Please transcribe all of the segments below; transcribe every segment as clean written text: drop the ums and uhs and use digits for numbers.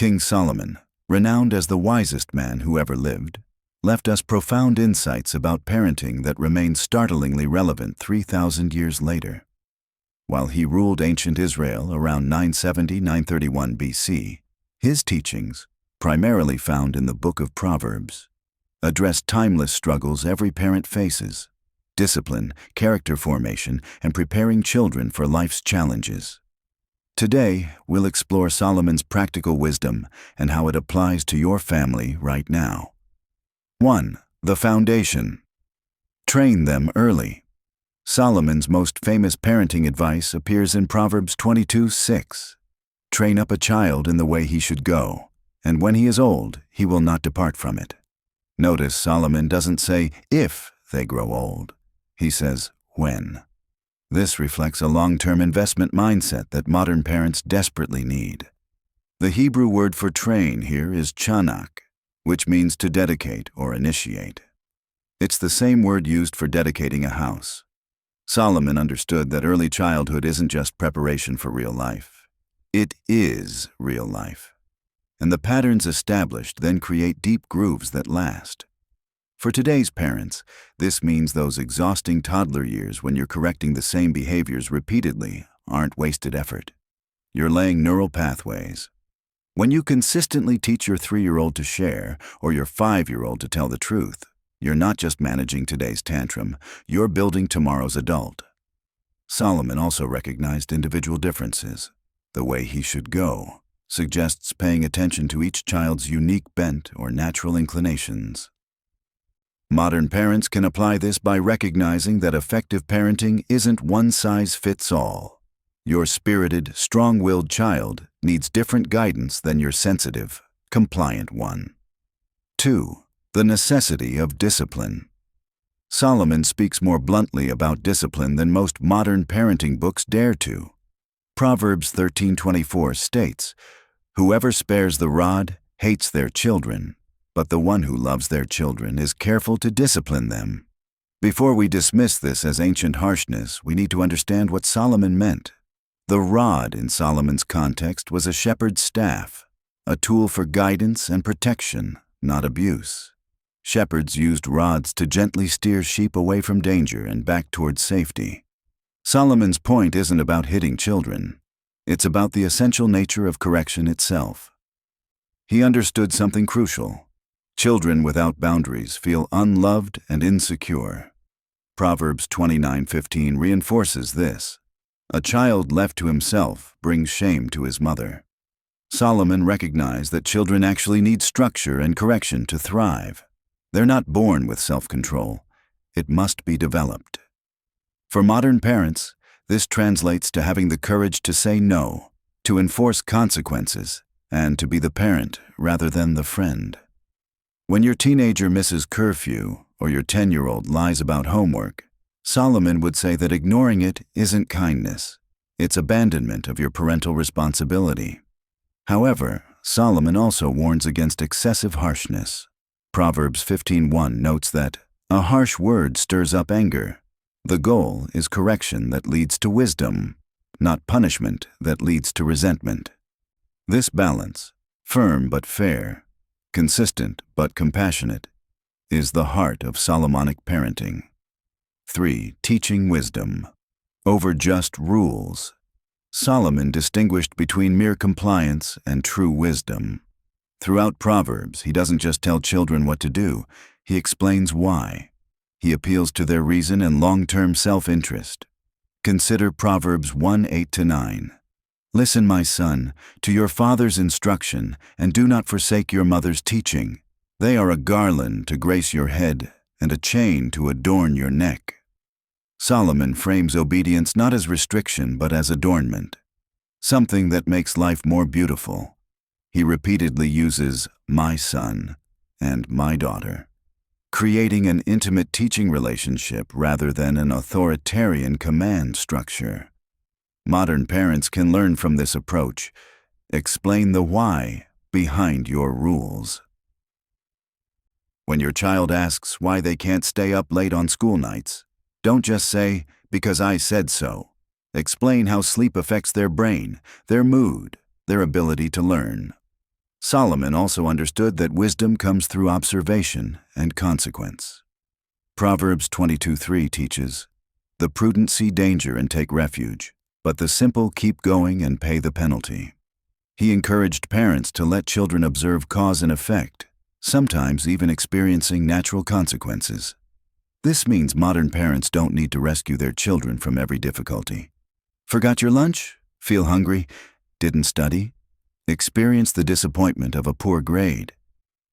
King Solomon, renowned as the wisest man who ever lived, left us profound insights about parenting that remain startlingly relevant 3,000 years later. While he ruled ancient Israel around 970–931 BC, his teachings, primarily found in the Book of Proverbs, addressed timeless struggles every parent faces: discipline, character formation, and preparing children for life's challenges. Today, we'll explore Solomon's practical wisdom and how it applies to your family right now. 1. The foundation. Train them early. Solomon's most famous parenting advice appears in Proverbs 22:6. Train up a child in the way he should go, and when he is old, he will not depart from it. Notice Solomon doesn't say if they grow old. He says when. This reflects a long-term investment mindset that modern parents desperately need. The Hebrew word for train here is chanakh, which means to dedicate or initiate. It's the same word used for dedicating a house. Solomon understood that early childhood isn't just preparation for real life. It is real life. And the patterns established then create deep grooves that last. For today's parents, this means those exhausting toddler years when you're correcting the same behaviors repeatedly aren't wasted effort. You're laying neural pathways. When you consistently teach your 3-year-old to share or your 5-year-old to tell the truth, you're not just managing today's tantrum, you're building tomorrow's adult. Solomon also recognized individual differences. The way he should go suggests paying attention to each child's unique bent or natural inclinations. Modern parents can apply this by recognizing that effective parenting isn't one-size-fits-all. Your spirited, strong-willed child needs different guidance than your sensitive, compliant one. 2. The necessity of discipline. Solomon speaks more bluntly about discipline than most modern parenting books dare to. Proverbs 13:24 states, "Whoever spares the rod hates their children, but the one who loves their children is careful to discipline them." Before we dismiss this as ancient harshness, we need to understand what Solomon meant. The rod in Solomon's context was a shepherd's staff, a tool for guidance and protection, not abuse. Shepherds used rods to gently steer sheep away from danger and back towards safety. Solomon's point isn't about hitting children. It's about the essential nature of correction itself. He understood something crucial. Children without boundaries feel unloved and insecure. Proverbs 29:15 reinforces this. A child left to himself brings shame to his mother. Solomon recognized that children actually need structure and correction to thrive. They're not born with self-control. It must be developed. For modern parents, this translates to having the courage to say no, to enforce consequences, and to be the parent rather than the friend. When your teenager misses curfew or your 10-year-old lies about homework, Solomon would say that ignoring it isn't kindness. It's abandonment of your parental responsibility. However, Solomon also warns against excessive harshness. Proverbs 15:1 notes that a harsh word stirs up anger. The goal is correction that leads to wisdom, not punishment that leads to resentment. This balance, firm but fair, consistent but compassionate, is the heart of Solomonic parenting. 3. Teaching wisdom. Over just rules. Solomon distinguished between mere compliance and true wisdom. Throughout Proverbs, he doesn't just tell children what to do, he explains why. He appeals to their reason and long-term self-interest. Consider Proverbs 1:8-9. "Listen, my son, to your father's instruction, and do not forsake your mother's teaching. They are a garland to grace your head and a chain to adorn your neck." Solomon frames obedience not as restriction but as adornment, something that makes life more beautiful. He repeatedly uses "my son" and "my daughter," creating an intimate teaching relationship rather than an authoritarian command structure. Modern parents can learn from this approach. Explain the why behind your rules. When your child asks why they can't stay up late on school nights, don't just say, "because I said so." Explain how sleep affects their brain, their mood, their ability to learn. Solomon also understood that wisdom comes through observation and consequence. Proverbs 22:3 teaches, "The prudent see danger and take refuge, but the simple keep going and pay the penalty." He encouraged parents to let children observe cause and effect, sometimes even experiencing natural consequences. This means modern parents don't need to rescue their children from every difficulty. Forgot your lunch? Feel hungry? Didn't study? Experience the disappointment of a poor grade.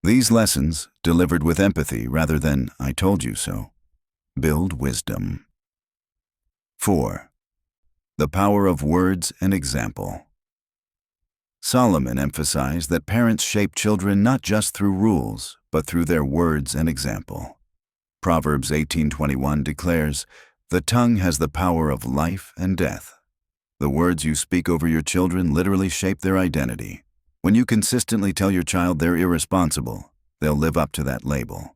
These lessons, delivered with empathy rather than "I told you so," build wisdom. 4. The power of words and example. Solomon emphasized that parents shape children not just through rules, but through their words and example. Proverbs 18:21 declares, "The tongue has the power of life and death." The words you speak over your children literally shape their identity. When you consistently tell your child they're irresponsible, they'll live up to that label.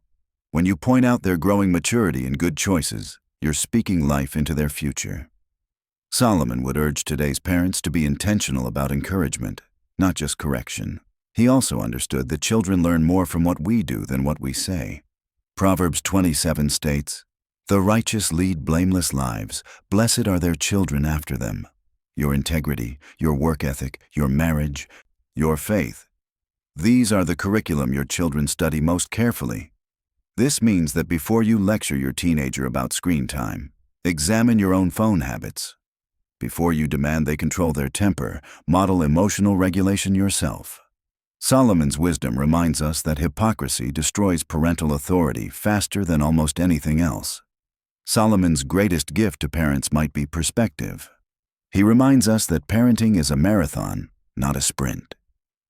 When you point out their growing maturity and good choices, you're speaking life into their future. Solomon would urge today's parents to be intentional about encouragement, not just correction. He also understood that children learn more from what we do than what we say. Proverbs 27 states, "The righteous lead blameless lives. Blessed are their children after them." Your integrity, your work ethic, your marriage, your faith. These are the curriculum your children study most carefully. This means that before you lecture your teenager about screen time, examine your own phone habits. Before you demand they control their temper, model emotional regulation yourself. Solomon's wisdom reminds us that hypocrisy destroys parental authority faster than almost anything else. Solomon's greatest gift to parents might be perspective. He reminds us that parenting is a marathon, not a sprint.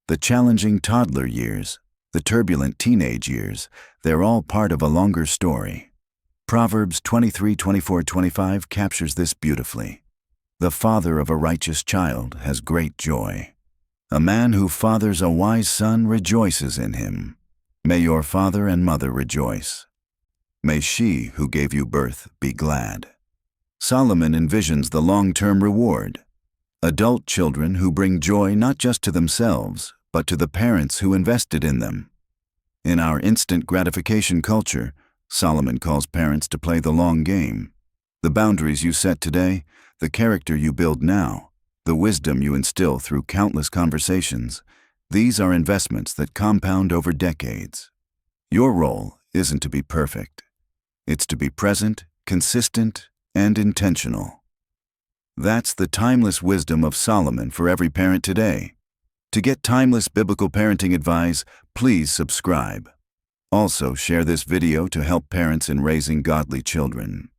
The challenging toddler years, the turbulent teenage years, they're all part of a longer story. Proverbs 23:24-25 captures this beautifully. "The father of a righteous child has great joy. A man who fathers a wise son rejoices in him. May your father and mother rejoice. May she who gave you birth be glad." Solomon envisions the long-term reward. Adult children who bring joy not just to themselves, but to the parents who invested in them. In our instant gratification culture, Solomon calls parents to play the long game. The boundaries you set today, the character you build now, the wisdom you instill through countless conversations, these are investments that compound over decades. Your role isn't to be perfect. It's to be present, consistent, and intentional. That's the timeless wisdom of Solomon for every parent today. To get timeless biblical parenting advice, please subscribe. Also, share this video to help parents in raising godly children.